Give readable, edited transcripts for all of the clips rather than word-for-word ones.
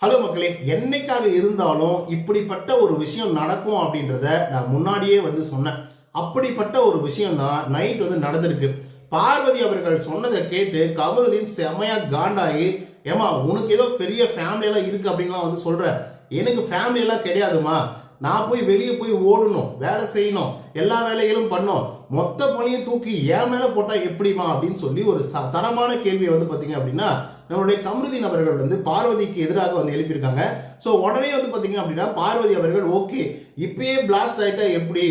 Hello மக்களே, என்னைக்காக இருந்தாலும் இப்படிப்பட்ட ஒரு விஷயம் நடக்கும் அப்படின்றத நான் முன்னாடியே சொன்னேன். அப்படிப்பட்ட ஒரு விஷயம் தான் நைட் நடந்திருக்கு. பார்வதி அவர்கள் சொன்னதை கேட்டு கமருதீன் செமையா காண்டாகி, ஏமா உனக்கு ஏதோ பெரிய ஃபேமிலி எல்லாம் இருக்கு அப்படின்லாம் சொல்ற, எனக்கு ஃபேமிலி எல்லாம் கிடையாதுமா, நான் போய் வெளியே போய் ஓடணும், வேலை செய்யணும், எல்லா வேலைகளும் பண்ணோம், மொத்த பணியை தூக்கி என் மேல போட்டா எப்படிமா அப்படின்னு சொல்லி ஒரு தரமான கேள்வியை பாத்தீங்க அப்படின்னா நம்மளுடைய கமருதீன் அவர்கள் பார்வதிக்கு எதிராக எழுப்பியிருக்காங்க. ஸோ உடனே பாத்தீங்க அப்படின்னா பார்வதி அவர்கள் ஓகே இப்பயே பிளாஸ்ட் ஆயிட்டா எப்படி,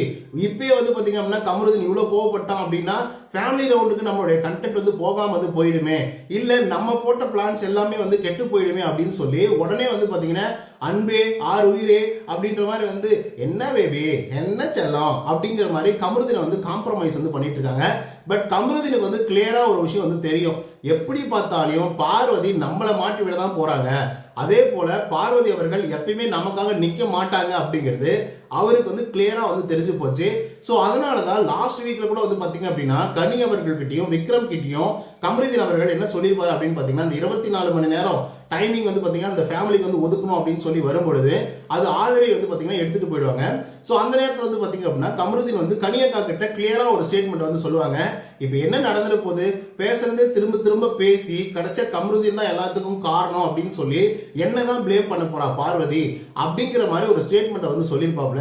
இப்பயே பாத்தீங்க அப்படின்னா கமருதீன் இவ்வளவு கோவப்பட்டான் அப்படின்னா ஃபேமிலி ரவுண்டுக்கு நம்மளுடைய கண்டென்ட் போகாம போயிடுமே, இல்ல நம்ம போட்ட பிளான்ஸ் எல்லாமே கெட்டு போயிடுமே அப்படின்னு சொல்லி உடனே பாத்தீங்கன்னா அன்பே ஆறு உயிரே அப்படின்ற மாதிரி என்ன பேபி என்ன செல்லம் அப்படிங்கிற மாதிரி கமருதீனை காம்ப்ரமைஸ் பண்ணிட்டு இருக்காங்க. பட் கமருதீனுக்கு கிளியரா ஒரு விஷயம் தெரியும், எப்படி பார்த்தாலும் பார்வதி நம்மளை மாட்டி விட தான் போறாங்க, அதே போல பார்வதி அவர்கள் எப்பயுமே நமக்காக நிக்க மாட்டாங்க அப்படிங்கிறது அவருக்கு கிளியரா தெரிஞ்சு போச்சு. சோ அதனாலதான் லாஸ்ட் வீக்ல கூட பாத்தீங்க அப்படின்னா கனி அவர்கள்கிட்டயும் விக்ரம் கிட்டயும் கமருதீன் அவர்கள் என்ன சொல்லியிருப்பாரு அப்படின்னு பாத்தீங்கன்னா, இந்த 24 மணி நேரம் டைமிங் பாத்தீங்கன்னா அந்த ஃபேமிலிக்கு ஒதுக்கணும் அப்படின்னு சொல்லி வரும்பொழுது அது ஆதரவை பாத்தீங்கன்னா எடுத்துட்டு போயிடுவாங்க. சோ அந்த நேரத்துல பாத்தீங்க அப்படின்னா கமருதீன் கனியக்கா கிட்ட கிளியரா ஒரு ஸ்டேட்மெண்ட் சொல்லுவாங்க, இப்ப என்ன நடந்துற போது பேசுறதே திரும்ப திரும்ப பேசி கடைசியா கமருதீன் தான் எல்லாத்துக்கும் காரணம் அப்படின்னு சொல்லி என்னதான் பிளேம் பண்ண போறா பார்வதி அப்படிங்கிற மாதிரி ஒரு ஸ்டேட்மெண்ட் சொல்லியிருப்பாப்ல.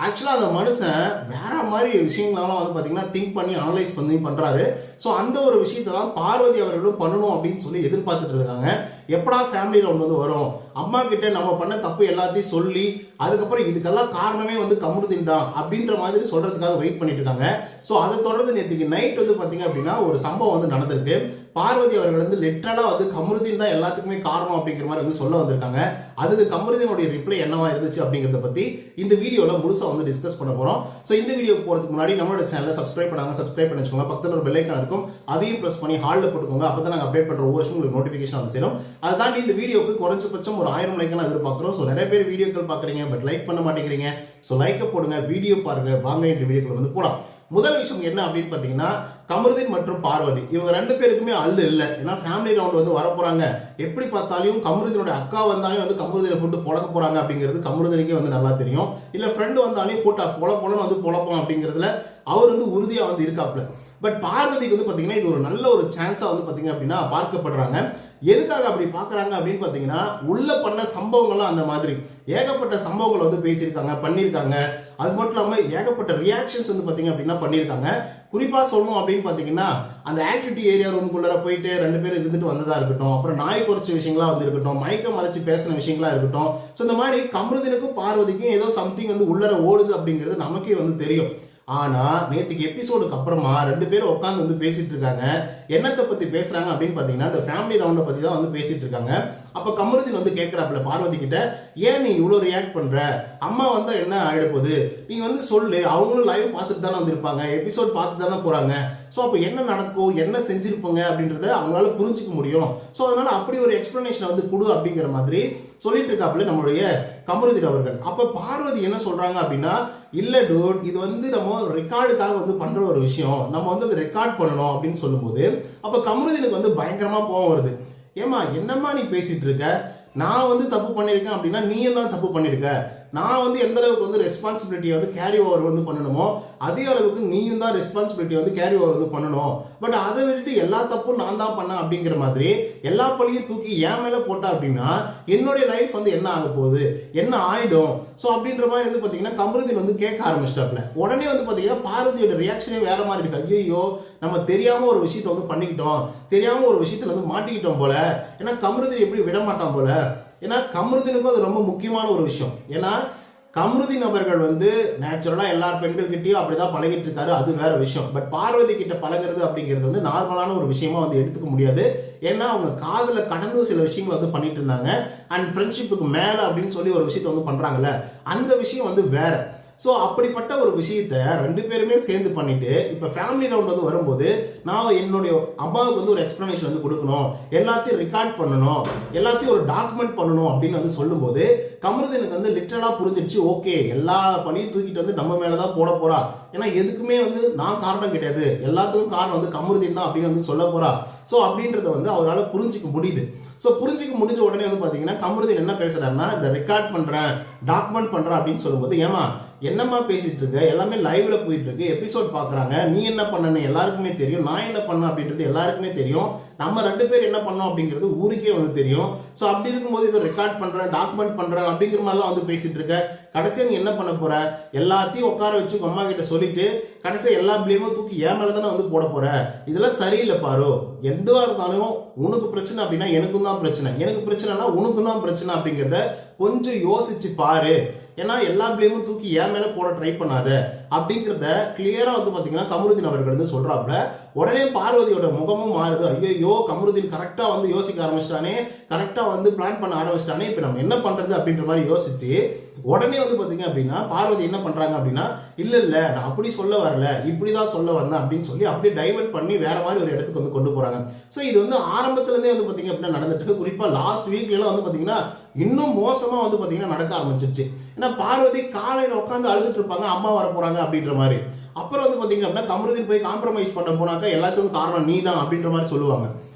ஆக்சுவலா அந்த மனுஷன் வேற மாதிரி விஷயங்களெல்லாம் பாத்தீங்கன்னா திங்க் பண்ணி அனலைஸ் பண்ணி பண்றாரு. சோ அந்த ஒரு விஷயத்தை தான் பார்வதி அவர்களும் பண்ணணும் அப்படின்னு சொல்லி எதிர்பார்த்துட்டு இருக்காங்க. எப்படா ஃபேமிலி ரவுண்ட் வரும், அம்மா கிட்ட நம்ம பண்ண தப்பு எல்லாத்தையும் சொல்லி அதுக்கப்புறம் இதுக்கெல்லாம் காரணமே கமருதீன் தான் அப்படின்ற மாதிரி சொல்றதுக்காக வெயிட் பண்ணிட்டு இருக்காங்க. சோ அதை தொடர்ந்து நேற்றுக்கு நைட் பாத்தீங்க அப்படின்னா ஒரு சம்பவம் நடந்திருக்கு. பார்வதி அவர்கள் லிட்டரலா கமருதீன் தான் எல்லாத்துக்குமே காரணம் அப்படிங்கிற மாதிரி சொல்ல வந்திருக்காங்க. அதுக்கு கமருதீனுடைய ரிப்ளை என்னவா இருந்துச்சு அப்படிங்கறத பத்தி இந்த வீடியோல முழுசா டிஸ்கஸ் பண்ண போறோம். சோ இந்த வீடியோ போறதுக்கு முன்னாடி நம்மளோட சேனலை சப்ஸ்கிரைப் பண்ணாங்க சப்ஸ்கிரைப் பண்ணி வச்சுக்கோங்க, பக்கத்துல ஒரு பெல் ஐகான் இருக்கும், அதையும் பிரஸ் பண்ணி ஹால்ல போட்டுக்கோங்க, அப்பதான் நாங்க அப்டேட் பண்ற ஒவ்வொரு விஷயம் உங்களுக்கு நோட்டிபிகேஷன் சேரும். அதை தாண்டி இந்த வீடியோக்கு குறைஞ்சபட்சம் ஒரு 1000 லைக் எதிர்பார்க்கிறோம். சோ நிறைய பேர் வீடியோக்கள் பாக்குறீங்க பட் லைக் பண்ண மாட்டேங்கிறீங்க. சோ லைக் போடுங்க, வீடியோ பாருங்க, வாங்க இந்த வீடியோக்குள்ள போலாம். முதல் விஷயம் என்ன அப்படின்னு பாத்தீங்கன்னா, கமருதீன் மற்றும் பார்வதி இவங்க ரெண்டு பேருக்குமே அல்லு இல்லை. ஏன்னா ஃபேமிலி ரவுண்ட் வர போறாங்க, எப்படி பார்த்தாலும் கமருதீனோட அக்கா வந்தாலும் கமருதீனை போட்டு பொழக்க போறாங்க அப்படிங்கிறது கமருதீனுக்கே நல்லா தெரியும். இல்ல ஃப்ரெண்டு வந்தாலும் போட்டா பொழப்போன்னு பொழப்போம் அப்படிங்கிறதுல அவர் உறுதியா இருக்காப்ல. பட் பார்வதிக்கு பாத்தீங்கன்னா இது ஒரு நல்ல ஒரு சான்ஸா பாத்தீங்க அப்படின்னா பார்க்கப்படுறாங்க. எதுக்காக அப்படி பாக்குறாங்க அப்படின்னு பாத்தீங்கன்னா, உள்ள பண்ண சம்பவங்கள்லாம் அந்த மாதிரி ஏகப்பட்ட சம்பவங்கள் பேசியிருக்காங்க பண்ணியிருக்காங்க. அது மட்டும் இல்லாம ஏகப்பட்ட ரியாக்ஷன்ஸ் பாத்தீங்க அப்படின்னா பண்ணியிருக்காங்க. குறிப்பா சொல்லணும் அப்படின்னு பாத்தீங்கன்னா, அந்த ஆக்டிவிட்டி ஏரியா ரூம்குள்ள போயிட்டு ரெண்டு பேரும் இருந்துட்டு வந்ததா இருக்கட்டும், அப்புறம் நாய் குறைச்ச விஷயங்களா இருக்கட்டும், மயக்கம் மறைச்சு பேசின விஷயங்களா இருக்கட்டும். ஸோ இந்த மாதிரி கமருதீனுக்கும் பார்வதிக்கும் ஏதோ சம்திங் உள்ளர ஓடுது அப்படிங்கிறது நமக்கே தெரியும். ஆனா நேற்றுக்கு எபிசோடுக்கு அப்புறமா ரெண்டு பேரும் உட்காந்து பேசிட்டு இருக்காங்க. என்னத்தை பத்தி பேசுறாங்க அப்படின்னு பாத்தீங்கன்னா, இந்த ஃபேமிலி ரவுண்ட பத்தி தான் பேசிட்டு இருக்காங்க. அப்ப கமருதீன் கேட்கிறாப்ல பார்வதி கிட்ட, ஏன் நீ இவ்வளவு ரியாக்ட் பண்ற, அம்மா வந்தா என்ன ஆயிட போகுது, நீங்க சொல்லு, அவங்களும் லைவ் பார்த்துட்டு தானே வந்திருப்பாங்க, எபிசோட் பார்த்து தானே போறாங்க, ஸோ அப்போ என்ன நடக்கும் என்ன செஞ்சிருப்பாங்க அப்படின்றத அவங்களால புரிஞ்சுக்க முடியும். ஸோ அதனால அப்படி ஒரு எக்ஸ்பிளனேஷன் கொடு அப்படிங்கிற மாதிரி சொல்லிட்டு இருக்காப்புல நம்மளுடைய கமருதீன் அவர்கள். அப்ப பார்வதி என்ன சொல்றாங்க அப்படின்னா, இல்ல டூட், இது நம்ம ரெக்கார்டுக்காக பண்ற ஒரு விஷயம், நம்ம அதை ரெக்கார்ட் பண்ணணும் அப்படின்னு சொல்லும்போது அப்ப கமருதீனுக்கு பயங்கரமா கோவம் வருது. ஏமா என்னம்மா நீ பேசிட்டு இருக்க, நான் தப்பு பண்ணிருக்கேன் அப்படின்னா நீயும் தான் தப்பு பண்ணிருக்க, நான் எந்த அளவுக்கு ரெஸ்பான்சிபிலிட்டியை கேரி ஓவர் பண்ணணுமோ அதே அளவுக்கு நீயும் தான் ரெஸ்பான்சிபிலிட்டி கேரி ஓவர் பண்ணணும். பட் அதை விட்டுட்டு எல்லா தப்பும் நான் தான் பண்ணேன் அப்படிங்கிற மாதிரி எல்லா பழியும் தூக்கி என் மேல போட்டா அப்படின்னா என்னுடைய லைஃப் என்ன ஆக போகுது, என்ன ஆயிடும். ஸோ அப்படின்ற மாதிரி பாத்தீங்கன்னா கமருதீன் கேட்க ஆரம்பிச்சிட்டாப்ல. உடனே பாத்தீங்கன்னா பார்வதியோட ரியாக்ஷனே வேற மாதிரி இருக்கு. ஐயோ நம்ம தெரியாம ஒரு விஷயத்த பண்ணிக்கிட்டோம், தெரியாம ஒரு விஷயத்துல மாட்டிக்கிட்டோம் போல. ஏன்னா கமருதீன் எப்படி விட மாட்டான் போல. ஏன்னா கமருதீனுக்கும் அது ரொம்ப முக்கியமான ஒரு விஷயம். ஏன்னா கமருதீன் அவர்கள் நேச்சுரலா எல்லா பெண்கள் கிட்டயும் அப்படிதான் பழகிட்டு இருக்காரு, அது வேற விஷயம். பட் பார்வதி கிட்ட பழகிறது அப்படிங்கிறது நார்மலான ஒரு விஷயமா எடுத்துக்க முடியாது. ஏன்னா அவங்க காதல கடந்து சில விஷயங்கள் பண்ணிட்டு இருந்தாங்க. அண்ட் ஃப்ரெண்ட்ஷிப்புக்கு மேல அப்படின்னு சொல்லி ஒரு விஷயத்த பண்றாங்கல்ல, அந்த விஷயம் வேற. ஸோ அப்படிப்பட்ட ஒரு விஷயத்த ரெண்டு பேருமே சேர்ந்து பண்ணிட்டு இப்ப ஃபேமிலி ரவுண்ட் வரும்போது நான் என்னுடைய அம்மாவுக்கு ஒரு எக்ஸ்பிளனேஷன் கொடுக்கணும், எல்லாத்தையும் ரெக்கார்ட் பண்ணணும், எல்லாத்தையும் ஒரு டாக்குமெண்ட் பண்ணணும் அப்படின்னு சொல்லும்போது கமருதீனுக்கு லிட்டரலா புரிஞ்சிருச்சு. ஓகே எல்லா பணியும் தூக்கிட்டு நம்ம மேலதான் போட போறா, ஏன்னா எதுக்குமே வந்து நான் காரணம் கிடையாது, எல்லாத்துக்கும் காரணம் வந்து கமருதீன் தான் அப்படின்னு வந்து சொல்ல போறா. ஸோ அப்படின்றத வந்து அவரால் புரிஞ்சிக்க முடியுது. ஸோ புரிஞ்சிக்க முடிஞ்ச உடனே வந்து பார்த்தீங்கன்னா கமருதீன் என்ன பேசுறாருன்னா, இந்த ரெக்கார்ட் பண்றேன், டாக்குமெண்ட் பண்றேன் அப்படின்னு சொல்லும்போது, ஏமா என்னம்மா பேசிட்டு இருக்க, எல்லாமே லைவ்ல போயிட்டு இருக்கு, எபிசோட் பாக்குறாங்க, நீ என்ன பண்ணன்னு எல்லாருக்குமே தெரியும், நான் என்ன பண்ண அப்படின்றது எல்லாருக்குமே தெரியும், நம்ம 2 பேர் என்ன பண்ணோம் அப்படிங்கிறது ஊருக்கே வந்து தெரியும். ஸோ அப்படி இருக்கும்போது இதை ரெக்கார்ட் பண்றேன், டாக்குமெண்ட் பண்றேன் அப்படிங்கிற மாதிரிலாம் வந்து பேசிட்டு இருக்க, கடைசியா நீ என்ன பண்ண போற, எல்லாத்தையும் உட்கார வச்சு அம்மா கிட்ட சொல்லிட்டு கடைசியா எல்லா பிளேமும் தூக்கி ஏன் மேல தானே வந்து போட போற, இதெல்லாம் சரியில்லை பாரு. எதுவா இருந்தாலும் உனக்கு பிரச்சனை அப்படின்னா எனக்கும் தான் பிரச்சனை, எனக்கு பிரச்சனைனா உனக்கும் தான் பிரச்சனை அப்படிங்கிறத கொஞ்சம் யோசிச்சு பாரு. ஏன்னா எல்லா பிளேமும் தூக்கி ஏன் மேல போட ட்ரை பண்ணாத அப்படிங்கிறத கிளியரா வந்து பாத்தீங்கன்னா கமருதீன் அவர்கள் வந்து சொல்றாப்ல. உடனே பார்வதியோட முகமும் மாறுது. ஐயோ கமருதீன் கரெக்டா வந்து யோசிக்க ஆரம்பிச்சிட்டானே, கரெக்டா வந்து பிளான் பண்ண ஆரம்பிச்சிட்டானே, இப்ப நம்ம என்ன பண்றது அப்படின்ற மாதிரி யோசிச்சு உடனே வந்து பாத்தீங்க அப்படின்னா பார்வதி என்ன பண்றாங்க அப்படின்னா, இல்ல இல்ல நான் அப்படி சொல்ல வரல, இப்படிதான் சொல்ல வந்தேன் அப்படின்னு சொல்லி அப்படியே டைவர்ட் பண்ணி வேற மாதிரி ஒரு இடத்துக்கு வந்து கொண்டு போறாங்க. சோ இது வந்து ஆரம்பத்துல இருந்தே வந்து பாத்தீங்க அப்படின்னா நடந்துட்டு இருக்கு. குறிப்பா லாஸ்ட் வீக்ல எல்லாம் வந்து பாத்தீங்கன்னா இன்னும் மோசமா வந்து பாத்தீங்கன்னா நடக்க ஆரம்பிச்சிருச்சு. ஏன்னா பார்வதி காலையில உட்காந்து அழுதுட்டு இருப்பாங்க, அம்மா வர போறாங்க அப்படின்ற மாதிரி. அப்புறம் வந்து பாத்தீங்க அப்படின்னா கமருதீன் போய் காம்ப்ரமைஸ் பண்ண போனாக்கா எல்லாத்துக்கும் காரணம் நீ தான் அப்படின்ற மாதிரி சொல்லுவாங்க.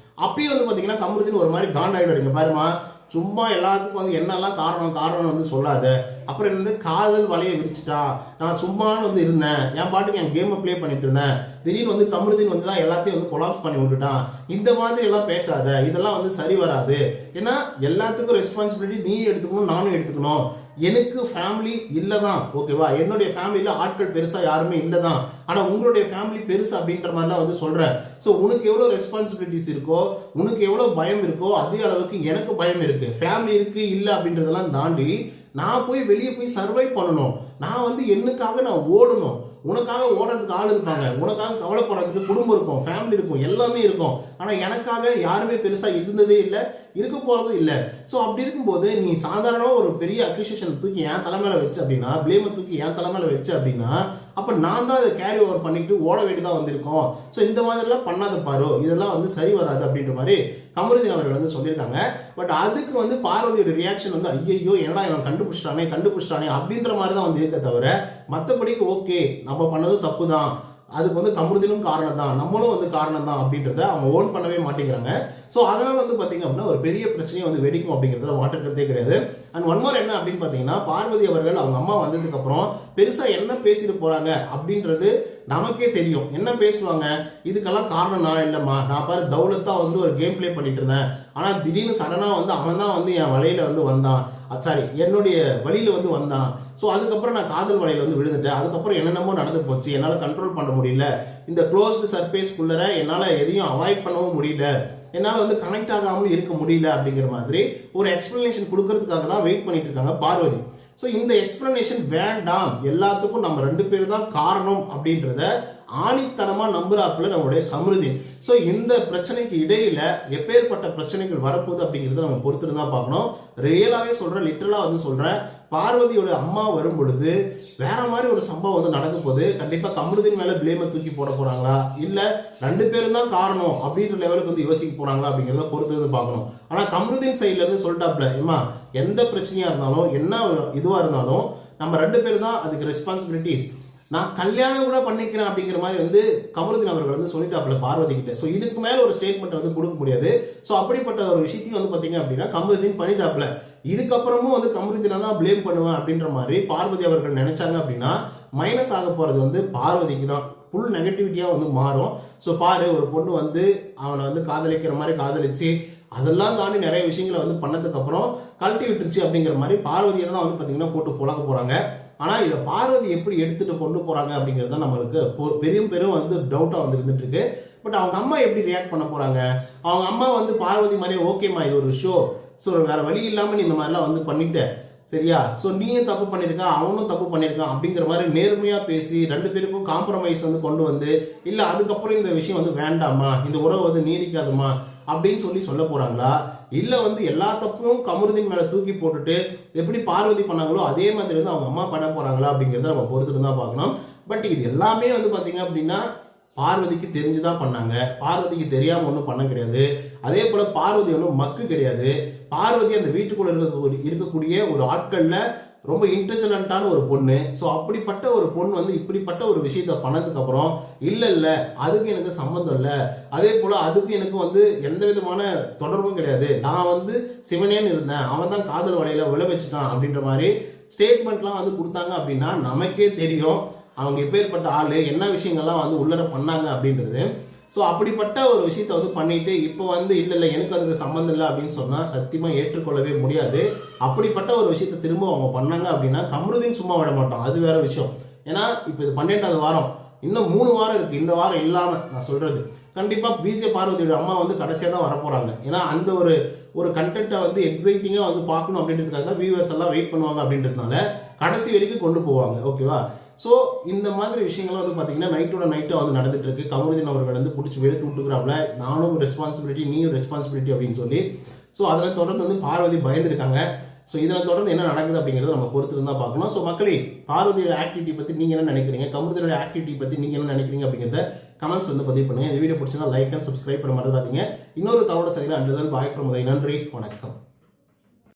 அப்பயும் வந்து பாத்தீங்கன்னா கமருதீன் ஒரு மாதிரி காண்டாயிடுறீங்க பாருமா, சும்மா எல்லாத்துக்கும் வந்து என்னெல்லாம் காரணம் வந்து சொல்லாத. அப்புறம் வந்து காதல் வலையை விரிச்சுட்டா, நான் சும்மானு வந்து இருந்தேன், என் பாட்டுக்கு என் கேமை பிளே பண்ணிட்டு இருந்தேன், திடீர்னு வந்து கமருதீன் வந்து தான் எல்லாத்தையும் வந்து கொலாப்ஸ் பண்ணி விட்டுட்டான், இந்த மாதிரி எல்லாம் பேசாத, இதெல்லாம் வந்து சரி வராது. ஏன்னா எல்லாத்துக்கும் ரெஸ்பான்சிபிலிட்டி நீ எடுத்துக்கணும், நானும் எடுத்துக்கணும். எனக்கு ஃபேமிலி இல்லதான், ஓகேவா, என்னுடைய ஃபேமிலியில ஆட்கள் பெருசா யாருமே இல்லதான், ஆனா உங்களுடைய ஃபேமிலி பெருசு அப்படின்ற மாதிரிலாம் வந்து சொல்றேன். ஸோ உனக்கு எவ்வளவு ரெஸ்பான்சிபிலிட்டிஸ் இருக்கோ, உனக்கு எவ்வளவு பயம் இருக்கோ அதே அளவுக்கு எனக்கு பயம் இருக்கு. ஃபேமிலி இருக்கு இல்ல அப்படின்றதெல்லாம் தாண்டி நான் போய் வெளியே போய் சர்வை பண்ணணும், நான் வந்து என்னக்காக நான் ஓடணும், உனக்காக ஓடுறதுக்கு ஆள் இருப்பாங்க, உனக்காக கவலைப்படுறதுக்கு குடும்பம் இருக்கும், ஃபேமிலி இருக்கும், எல்லாமே இருக்கும். ஆனா எனக்காக யாருமே பெருசா இருந்ததே இல்லை, இருக்க போறதும் இல்லை. ஸோ அப்படி இருக்கும்போது நீ சாதாரணமா ஒரு பெரிய அக்யூசேஷன் தூக்கி என் தலைமையில வச்சு அப்படின்னா, பிளேமை தூக்கி என் தலைமையில வச்சு அப்படின்னா, அப்ப நான் தான் அதை கேரி ஓவர் பண்ணிட்டு ஓட வேண்டியதா வந்திருக்கோம். ஸோ இந்த மாதிரிலாம் பண்ணாத பாரு, இதெல்லாம் வந்து சரி வராது அப்படின்ற மாதிரி கமருதீன் அவர்கள் வந்து சொல்லியிருக்காங்க. பட் அதுக்கு வந்து பார்வதியோட ரியாக்ஷன் வந்து ஐயோ என்னடா இவன் கண்டுபிடிச்சிட்டானே அப்படின்ற மாதிரி தான் வந்து இருக்க தவிர, மற்றபடிக்கு ஓகே நம்ம பண்ணது தப்பு தான், அதுக்கு வந்து கமருதீனும் காரணம் தான், நம்மளும் வந்து காரணம் தான் அப்படின்றத அவங்க ஓன் பண்ணவே மாட்டேங்கிறாங்க. ஸோ அதனால வந்து பார்த்தீங்க அப்படின்னா ஒரு பெரிய பிரச்சனையை வந்து வெடிக்கும் அப்படிங்கிறதுல மாற்றுக்கிறதே கிடையாது. அண்ட் ஒன் மோர் என்ன அப்படின்னு பார்த்தீங்கன்னா, பார்வதி அவர்கள் அவங்க அம்மா வந்ததுக்கு அப்புறம் பெருசா என்ன பேசிட்டு போறாங்க அப்படின்றது நமக்கே தெரியும். என்ன பேசுவாங்க, இதுக்கெல்லாம் காரணம் நான் இல்லைம்மா, நான் பாரு தௌலத்தா வந்து ஒரு கேம் பிளே பண்ணிட்டு இருந்தேன், ஆனா திடீர்னு சடனா வந்து அவன் தான் வந்து என் வலையில வந்து வந்தான், சாரி என்னுடைய வழியில வந்து வந்தான். ஸோ அதுக்கப்புறம் நான் காதல் வலையில் வந்து விழுந்துட்டேன், அதுக்கப்புறம் என்னென்னமோ நடந்து போச்சு, என்னால் கண்ட்ரோல் பண்ண முடியல, இந்த க்ளோஸ்டு சர்ஃபேஸ்க்குள்ளே என்னால் எதையும் அவாய்ட் பண்ணவும் முடியல, என்னால் வந்து கனெக்ட் ஆகாமல் இருக்க முடியல அப்படிங்கிற மாதிரி ஒரு எக்ஸ்பிளனேஷன் கொடுக்கறதுக்காக தான் வெயிட் பண்ணிட்டு இருக்காங்க பார்வதி. ஸோ இந்த எக்ஸ்பிளனேஷன் வேண்டாம், எல்லாத்துக்கும் நம்ம 2 பேர் தான் காரணம் அப்படின்றத ஆணித்தனமா நம்புறாப்புல நம்மளுடைய கமருதீன். ஸோ இந்த பிரச்சனைக்கு இடையில எப்பேற்பட்ட பிரச்சனைகள் வரப்போகுது அப்படிங்கிறத நம்ம பொறுத்துட்டு தான் பார்க்கணும். ரியலாவே சொல்றேன், லிட்டரலா வந்து சொல்றேன், பார்வதியோட அம்மா வரும் பொழுது வேற மாதிரி ஒரு சம்பவம் வந்து நடக்க போகுது. கண்டிப்பா கமருதீன் மேல பிளேமை தூக்கி போட போறாங்களா, இல்ல 2 பேரும் தான் காரணம் அப்படின்ற லெவலுக்கு வந்து யோசிக்க போறாங்களா அப்படிங்கிறத பொறுத்து வந்து பார்க்கணும். ஆனா கமருதீன் சைட்ல இருந்து சொல்லிட்டாப்ல, ஏமா எந்த பிரச்சனையா இருந்தாலும் என்ன இதுவா இருந்தாலும் நம்ம 2 பேரும் தான் அதுக்கு ரெஸ்பான்சிபிலிட்டிஸ், நான் கல்யாணம் கூட பண்ணிக்கிறேன் அப்படிங்கிற மாதிரி வந்து கமருதீன் அவர்கள் வந்து சொல்லிட்டாப்ல பார்வதி கிட்ட. ஸோ இதுக்கு மேல ஒரு ஸ்டேட்மெண்ட் வந்து கொடுக்க முடியாது. ஸோ அப்படிப்பட்ட ஒரு விஷயத்தையும் வந்து பாத்தீங்க அப்படின்னா கமருதீன் பண்ணிட்டாப்ல. இதுக்கப்புறமும் வந்து கமருதீனை தான் பிளேம் பண்ணுவேன் அப்படின்ற மாதிரி பார்வதி அவர்கள் நினைச்சாங்க அப்படின்னா மைனஸ் ஆக போறது வந்து பார்வதிக்கு தான், ஃபுல் நெகட்டிவிட்டியா வந்து மாறும். ஸோ பாரு, ஒரு பொண்ணு வந்து அவனை வந்து காதலிக்கிற மாதிரி காதலிச்சு அதெல்லாம் தாண்டி நிறைய விஷயங்களை வந்து பண்ணதுக்கு அப்புறம் கழட்டி விட்டுருச்சு அப்படிங்கிற மாதிரி பார்வதியை தான் வந்து பாத்தீங்கன்னா போட்டு புழக்க போறாங்க. ஆனா இதை பார்வதி எப்படி எடுத்துட்டு கொண்டு போறாங்க அப்படிங்கிறது தான் நம்மளுக்கு பெரும் வந்து டவுட்டா வந்து இருந்துட்டு இருக்கு. பட் அவங்க அம்மா எப்படி ரியாக்ட் பண்ண போறாங்க, அவங்க அம்மா வந்து பார்வதி மாதிரி ஓகேமா இது ஒரு ஷோ, ஸோ வேற வழி இல்லாம நீ இந்த மாதிரிலாம் வந்து பண்ணிட்ட சரியா, ஸோ நீயும் தப்பு பண்ணியிருக்கான் அவனும் தப்பு பண்ணியிருக்கான் அப்படிங்கிற மாதிரி நேர்மையா பேசி 2 பேருக்கும் காம்ப்ரமைஸ் வந்து கொண்டு வந்து, இல்ல அதுக்கப்புறம் இந்த விஷயம் வந்து வேண்டாமா, இந்த உறவு வந்து நீடிக்காதுமா அப்படின்னு சொல்லி சொல்ல போறாங்களா, இல்ல வந்து எல்லா தப்பும் கமருதீன் மேல தூக்கி போட்டுட்டு எப்படி பார்வதி பண்ணாங்களோ அதே மாதிரி வந்து அவங்க அம்மா பண்ண போறாங்களா அப்படிங்கிறத நம்ம பொறுத்துட்டு தான் பார்க்கணும். பட் இது எல்லாமே வந்து பாத்தீங்க அப்படின்னா பார்வதிக்கு தெரிஞ்சுதான் பண்ணாங்க, பார்வதிக்கு தெரியாம ஒன்றும் பண்ண கிடையாது. அதே போல பார்வதி ஒன்றும் மக்கு கிடையாது. பார்வதி அந்த வீட்டுக்குள்ள இருக்கக்கூடிய ஒரு ஆட்கள்ல ரொம்ப இன்டெலிஜென்ட்டான ஒரு பொண்ணு. ஸோ அப்படிப்பட்ட ஒரு பொண்ணு வந்து இப்படிப்பட்ட ஒரு விஷயத்த பண்ணதுக்கு அப்புறம் இல்ல அதுக்கு எனக்கு சம்மந்தம் இல்லை, அதே போல அதுக்கு எனக்கு வந்து எந்த விதமான தொடர்பும் கிடையாது, நான் வந்து சிவனேன்னு இருந்தேன், அவன் தான் காதல் வலையில விழ வச்சுட்டான் அப்படின்ற மாதிரி ஸ்டேட்மெண்ட்லாம் வந்து கொடுத்தாங்க அப்படின்னா நமக்கே தெரியும் அவங்க எப்பேற்பட்ட ஆளு, என்ன விஷயங்கள்லாம் வந்து உள்ளர பண்ணாங்க அப்படின்றது. ஸோ அப்படிப்பட்ட ஒரு விஷயத்த வந்து பண்ணிட்டு இப்போ வந்து இல்லை எனக்கு அதுக்கு சம்மந்தம் இல்லை அப்படின்னு சொன்னால் சத்தியமாக ஏற்றுக்கொள்ளவே முடியாது. அப்படிப்பட்ட ஒரு விஷயத்த திரும்ப அவங்க பண்ணாங்க அப்படின்னா கமருதீன் சும்மா விட மாட்டோம், அது வேற விஷயம். ஏன்னா இப்போ இது 12வது வாரம், இன்னும் 3 வாரம் இருக்குது, இந்த வாரம் இல்லாமல் நான் சொல்கிறது. கண்டிப்பாக விஜய் பார்வதியோட அம்மா வந்து கடைசியாக தான் வரப்போகிறாங்க. ஏன்னா அந்த ஒரு கண்டென்ட்டை வந்து எக்ஸைட்டிங்காக வந்து பார்க்கணும் அப்படின்றதுக்காக தான் வியூவர்ஸ் எல்லாம் வெயிட் பண்ணுவாங்க அப்படின்றதுனால கடைசி வரைக்கும் கொண்டு போவாங்க. ஓகேவா? ஸோ இந்த மாதிரி விஷயங்கள்லாம் வந்து பார்த்தீங்கன்னா நைட்டோட நைட்டாக வந்து நடந்துட்டு இருக்கு. கமருதீன் அவர்கள் வந்து பிடிச்சி வெளுத்து விட்டுக்கிறாப்ல, நானும் ரெஸ்பான்சிபிலிட்டி நீயும் ரெஸ்பான்சிபிலிட்டி அப்படின்னு சொல்லி. ஸோ அதில் தொடர்ந்து வந்து பார்வதி பயந்துருக்காங்க. ஸோ இதில் தொடர்ந்து என்ன நடக்குது அப்படிங்கிறத நம்ம பொறுத்து இருந்தால் பார்க்கணும். ஸோ மக்களே, பார்வதியோட ஆக்டிவிட்டி பற்றி நீங்கள் என்ன நினைக்கிறீங்க, கமருதீனோட ஆக்டிவிட்டி பற்றி நீங்கள் என்ன நினைக்கிறீங்க அப்படிங்கிறத கமெண்ட்ஸ் வந்து பதிவு பண்ணுங்கள். இந்த வீடியோ பிடிச்சிருந்தா லைக் அண்ட் சப்ஸ்கிரைப் பண்ண மறந்துடாதீங்க. இன்னொரு தகவலை சரியாக அன்று பாய் ஃப்ரம் உதய். நன்றி, வணக்கம்.